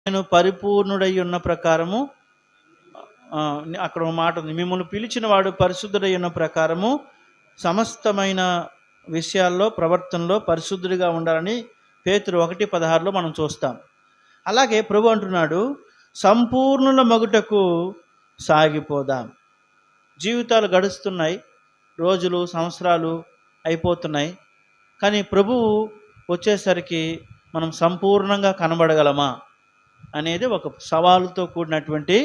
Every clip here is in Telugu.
నేను పరిపూర్ణుడై ఉన్న ప్రకారము, అక్కడ ఒక మాట ఉంది, మిమ్మల్ని పిలిచిన వాడు పరిశుద్ధుడై ఉన్న ప్రకారము సమస్తమైన విషయాల్లో ప్రవర్తనలో పరిశుద్ధుడిగా ఉండాలని పేతురు 1:16 మనం చూస్తాం. అలాగే ప్రభు అంటున్నాడు, సంపూర్ణుల మగుటకు సాగిపోదాం. జీవితాలు గడుస్తున్నాయి, రోజులు సంవత్సరాలు అయిపోతున్నాయి, కానీ ప్రభువు వచ్చేసరికి మనం సంపూర్ణంగా కనబడగలమా అనేది ఒక సవాలుతో కూడినటువంటి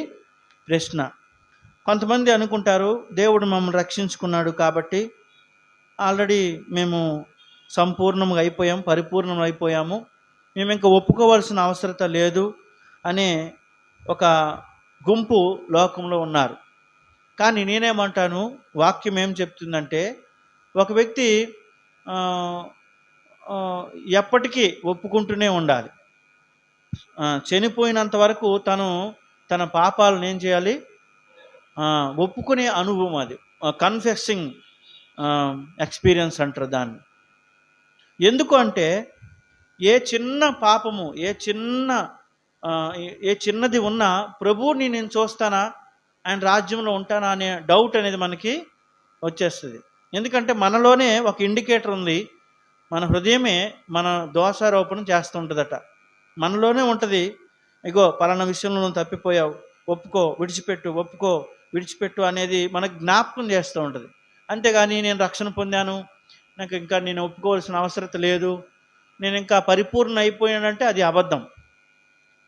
ప్రశ్న. కొంతమంది అనుకుంటారు, దేవుడు మమ్మల్ని రక్షించుకున్నాడు కాబట్టి ఆల్రెడీ మేము సంపూర్ణంగా అయిపోయాం, పరిపూర్ణం అయిపోయాము, మేము ఇంకా ఒప్పుకోవాల్సిన అవసరత లేదు అనే ఒక గుంపు లోకంలో ఉన్నారు. కానీ నేనేమంటాను, వాక్యం ఏం చెప్తుందంటే, ఒక వ్యక్తి ఎప్పటికీ ఒప్పుకుంటూనే ఉండాలి. చనిపోయినంత వరకు తను తన పాపాలను ఏం చేయాలి, ఒప్పుకునే అనుభవం. అది కన్ఫెసింగ్ ఎక్స్పీరియన్స్ అంటారు దాన్ని. ఎందుకు అంటే ఏ చిన్న పాపము, ఏ చిన్నది ఉన్నా ప్రభువుని నేను చూస్తానా, ఆయన రాజ్యంలో ఉంటానా అనే డౌట్ అనేది మనకి వచ్చేస్తుంది. ఎందుకంటే మనలోనే ఒక ఇండికేటర్ ఉంది, మన హృదయమే మన దోషారోపణ చేస్తుంటుందట. మనలోనే ఉంటుంది, ఇగో పలానా విషయంలో నువ్వు తప్పిపోయావు, ఒప్పుకో విడిచిపెట్టు, ఒప్పుకో విడిచిపెట్టు అనేది మనకు జ్ఞాపకం చేస్తూ ఉంటుంది. అంతేగాని నేను రక్షణ పొందాను, నాకు ఇంకా నేను ఒప్పుకోవాల్సిన అవసరం లేదు, నేను ఇంకా పరిపూర్ణ అయిపోయానంటే అది అబద్ధం.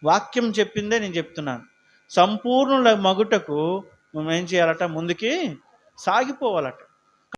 వాక్యం చెప్పిందే నేను చెప్తున్నాను. సంపూర్ణుల మగుటకు మనం ఏం చేయాలట, ముందుకి సాగిపోవాలట.